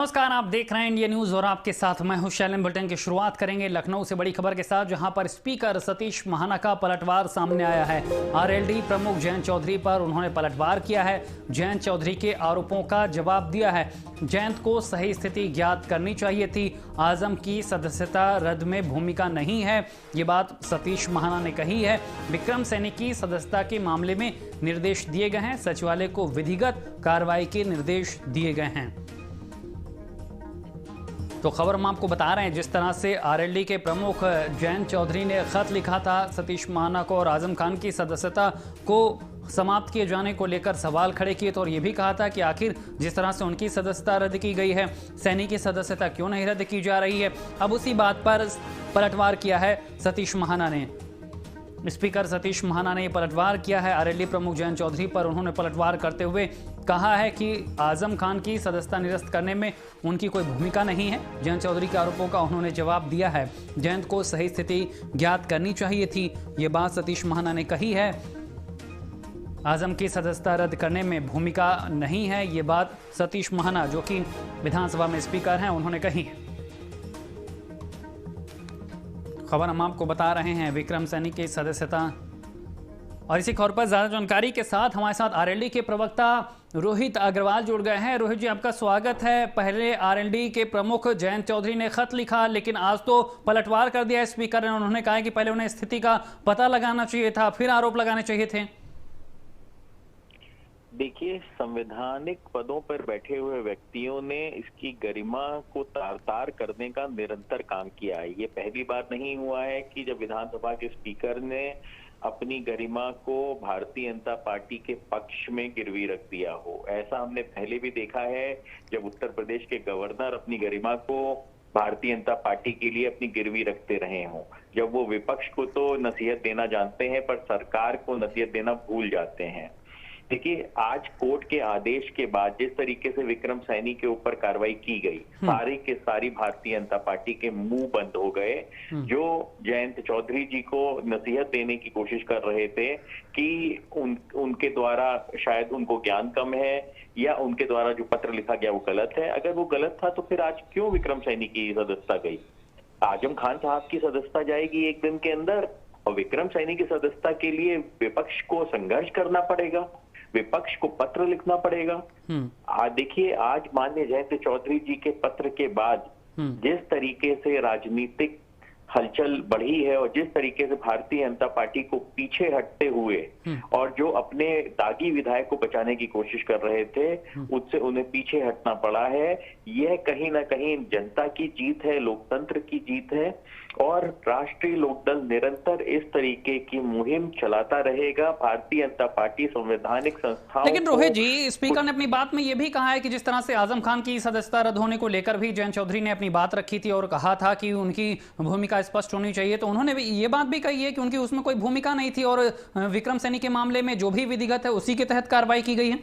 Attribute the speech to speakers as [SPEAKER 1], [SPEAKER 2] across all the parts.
[SPEAKER 1] नमस्कार, आप देख रहे हैं इंडिया न्यूज और आपके साथ मैं हूं शैलेंद्र। बुलेटिन की शुरुआत करेंगे लखनऊ से बड़ी खबर के साथ, जहां पर स्पीकर सतीश महाना का पलटवार सामने आया है। आरएलडी प्रमुख जयंत चौधरी पर उन्होंने पलटवार किया है। जयंत चौधरी के आरोपों का जवाब दिया है। जयंत को सही स्थिति ज्ञात करनी चाहिए थी। आजम की सदस्यता रद्द में भूमिका नहीं है, ये बात सतीश महाना ने कही है। विक्रम सैनी की सदस्यता के मामले में निर्देश दिए गए हैं। सचिवालय को विधिगत कार्रवाई के निर्देश दिए गए हैं। तो खबर हम आपको बता रहे हैं, जिस तरह से आरएलडी के प्रमुख जयंत चौधरी ने खत लिखा था सतीश महाना को और आजम खान की सदस्यता को समाप्त किए जाने को लेकर सवाल खड़े किए थे और यह भी कहा था कि आखिर जिस तरह से उनकी सदस्यता रद्द की गई है, सैनी की सदस्यता क्यों नहीं रद्द की जा रही है। अब उसी बात पर पलटवार किया है सतीश महाना ने। स्पीकर सतीश महाना ने पलटवार किया है आरएलडी प्रमुख जयंत चौधरी पर। उन्होंने पलटवार करते हुए कहा है कि आजम खान की सदस्यता निरस्त करने में उनकी कोई भूमिका नहीं है। जयंत चौधरी के आरोपों का उन्होंने जवाब दिया है। जयंत को सही स्थिति ज्ञात करनी चाहिए थी, ये बात सतीश महाना ने कही है। आजम की सदस्यता रद्द करने में भूमिका नहीं है, ये बात सतीश महाना, जो कि विधानसभा में स्पीकर हैं, उन्होंने कही है। खबर हम आपको बता रहे हैं विक्रम सैनी की सदस्यता, और इसी खबर पर ज्यादा जानकारी के साथ हमारे साथ आरएलडी के प्रवक्ता रोहित अग्रवाल जुड़ गए हैं। रोहित जी, आपका स्वागत है। पहले आरएलडी के प्रमुख जयंत चौधरी ने खत लिखा, लेकिन आज तो पलटवार कर दिया स्पीकर ने। उन्होंने कहा कि पहले उन्हें स्थिति का पता लगाना चाहिए था, फिर आरोप लगाने चाहिए थे।
[SPEAKER 2] देखिए, संवैधानिक पदों पर बैठे हुए व्यक्तियों ने इसकी गरिमा को तार तार करने का निरंतर काम किया है। ये पहली बार नहीं हुआ है कि जब विधानसभा के स्पीकर ने अपनी गरिमा को भारतीय जनता पार्टी के पक्ष में गिरवी रख दिया हो। ऐसा हमने पहले भी देखा है, जब उत्तर प्रदेश के गवर्नर अपनी गरिमा को भारतीय जनता पार्टी के लिए अपनी गिरवी रखते रहे हों। जब वो विपक्ष को तो नसीहत देना जानते हैं, पर सरकार को नसीहत देना भूल जाते हैं। देखिए, आज कोर्ट के आदेश के बाद जिस तरीके से विक्रम सैनी के ऊपर कार्रवाई की गई, सारी के सारी भारतीय जनता पार्टी के मुंह बंद हो गए। जो जयंत चौधरी जी को नसीहत देने की कोशिश कर रहे थे कि उनके द्वारा शायद उनको ज्ञान कम है या उनके द्वारा जो पत्र लिखा गया वो गलत है। अगर वो गलत था तो फिर आज क्यों विक्रम सैनी की सदस्यता गई? आजम खान साहब की सदस्यता जाएगी एक दिन के अंदर, और विक्रम सैनी की सदस्यता के लिए विपक्ष को संघर्ष करना पड़ेगा, विपक्ष को पत्र लिखना पड़ेगा। देखिए, आज माननीय जयंत चौधरी जी के पत्र के बाद जिस तरीके से राजनीतिक हलचल बढ़ी है और जिस तरीके से भारतीय जनता पार्टी को पीछे हटते हुए और जो अपने दागी विधायक को बचाने की कोशिश कर रहे थे, उससे उन्हें पीछे हटना पड़ा है। यह कहीं ना कहीं जनता की जीत है, लोकतंत्र की जीत है, और राष्ट्रीय लोकदल निरंतर इस तरीके की मुहिम चलाता रहेगा। भारतीय जनता पार्टी संवैधानिक संस्थाओं।
[SPEAKER 1] लेकिन रोहित जी, स्पीकर ने अपनी बात में यह भी कहा है कि जिस तरह से आजम खान की सदस्यता रद्द होने को लेकर भी जयंत चौधरी ने अपनी बात रखी थी और कहा था कि उनकी भूमिका स्पष्ट होनी चाहिए, तो उन्होंने भी ये बात भी कही है कि उनकी उसमें कोई भूमिका नहीं थी और विक्रम सैनी के मामले में जो भी विधिगत है उसी के तहत कार्रवाई की गई है।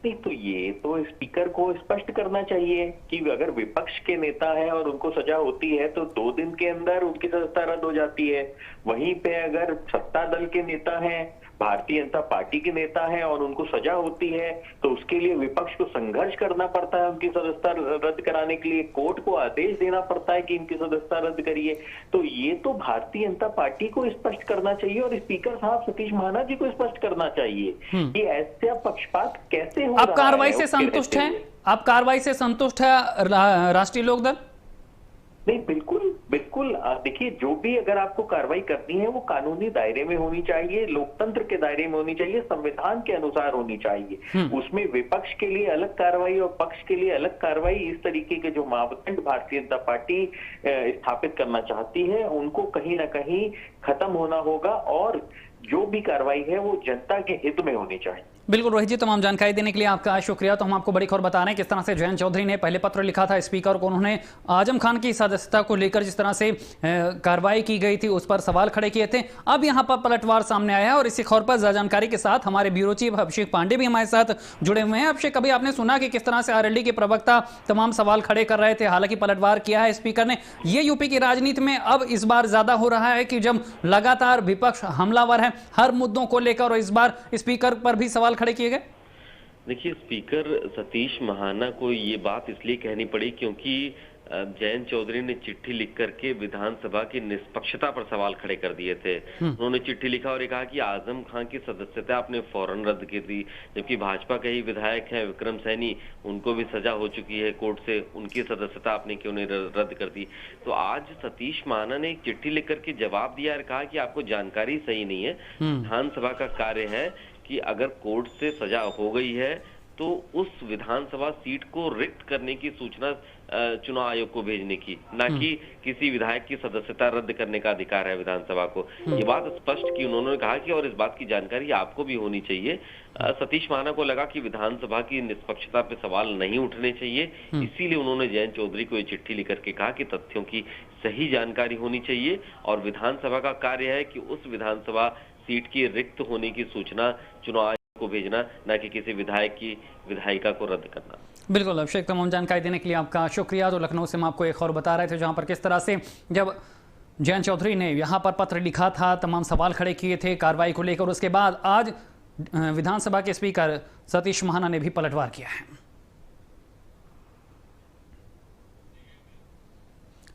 [SPEAKER 2] नहीं, तो ये तो स्पीकर को स्पष्ट करना चाहिए कि अगर विपक्ष के नेता है और उनको सजा होती है तो 2 दिन के अंदर उनकी सदस्यता रद्द हो जाती है। वहीं पे अगर सत्ता दल के नेता हैं, भारतीय जनता पार्टी के नेता हैं और उनको सजा होती है तो उसके लिए विपक्ष को संघर्ष करना पड़ता है। उनकी सदस्यता रद्द कराने के लिए कोर्ट को आदेश देना पड़ता है कि इनकी सदस्यता रद्द करिए। तो ये तो भारतीय जनता पार्टी को स्पष्ट करना चाहिए और स्पीकर साहब सतीश महाना जी को स्पष्ट करना चाहिए कि ऐसा पक्षपात कैसे हो रहा है।
[SPEAKER 1] आप कार्रवाई से संतुष्ट हैं? आप कार्रवाई से संतुष्ट है राष्ट्रीय लोकदल?
[SPEAKER 2] नहीं, बिल्कुल बिल्कुल। देखिए, जो भी अगर आपको कार्रवाई करनी है वो कानूनी दायरे में होनी चाहिए, लोकतंत्र के दायरे में होनी चाहिए, संविधान के अनुसार होनी चाहिए। उसमें विपक्ष के लिए अलग कार्रवाई और पक्ष के लिए अलग कार्रवाई, इस तरीके के जो मापदंड भारतीय जनता पार्टी स्थापित करना चाहती है उनको कहीं ना कहीं खत्म होना होगा, और जो भी कार्रवाई है वो जनता के हित में होनी चाहिए।
[SPEAKER 1] बिल्कुल रोहित जी, तमाम जानकारी देने के लिए आपका शुक्रिया। तो हम आपको बड़ी खबर बता रहे हैं किस तरह से जयंत चौधरी ने पहले पत्र लिखा था स्पीकर को। उन्होंने आजम खान की सदस्यता को लेकर जिस तरह से कार्रवाई की गई थी उस पर सवाल खड़े किए थे। अब यहां पर पलटवार सामने आया है और इसी खबर पर ज्यादा जानकारी के साथ हमारे ब्यूरो चीफ अभिषेक पांडे भी हमारे साथ जुड़े हुए हैं। अभिषेक, कभी आपने सुना कि किस तरह से आरएलडी के प्रवक्ता तमाम सवाल खड़े कर रहे थे, हालांकि पलटवार किया है स्पीकर ने। ये यूपी की राजनीति में अब इस बार ज्यादा हो रहा है कि जब लगातार विपक्ष हमलावर है हर मुद्दों को लेकर, और इस बार स्पीकर पर भी सवाल खड़े किए गए।
[SPEAKER 3] देखिए, स्पीकर सतीश महाना को ये बात इसलिए कहनी पड़ी क्योंकि जयंत चौधरी ने चिट्ठी लिख करके विधानसभा की निष्पक्षता पर सवाल खड़े कर दिए थे। उन्होंने चिट्ठी लिखा और ये कहा कि आजम खान की सदस्यता आपने फौरन रद्द की थी, जबकि भाजपा के ही विधायक हैं विक्रम सैनी, उनको भी सजा हो चुकी है कोर्ट से, उनकी सदस्यता आपने क्यों नहीं रद्द कर दी। तो आज सतीश महाना ने एक चिट्ठी लिख करके जवाब दिया और कहा कि आपको जानकारी सही नहीं है। विधानसभा का कार्य है कि अगर कोर्ट से सजा हो गई है तो उस विधानसभा सीट को रिक्त करने की सूचना चुनाव आयोग को भेजने की, ना कि किसी विधायक की सदस्यता रद्द करने का अधिकार है विधानसभा को। ये बात स्पष्ट की उन्होंने कहा कि और इस बात की जानकारी आपको भी होनी चाहिए। सतीश महाना को लगा कि विधानसभा की निष्पक्षता पे सवाल नहीं उठने चाहिए, इसीलिए उन्होंने जयंत चौधरी को ये चिट्ठी लिख करके कहा कि तथ्यों की सही जानकारी होनी चाहिए और विधानसभा का कार्य है कि उस विधानसभा सीट की रिक्त होने की सूचना चुनाव को भेजना, ना कि किसी विधायक की विधायिका को रद्द करना।
[SPEAKER 1] बिल्कुल अभिषेक, तमाम जानकारी देने के लिए आपका शुक्रिया। तो लखनऊ से हम आपको एक और बता रहे थे जहां पर किस तरह से जब जयंत चौधरी ने यहां पर पत्र लिखा था, तमाम सवाल खड़े किए थे कार्रवाई को लेकर, उसके बाद आज विधानसभा के स्पीकर सतीश महाना ने भी पलटवार किया है।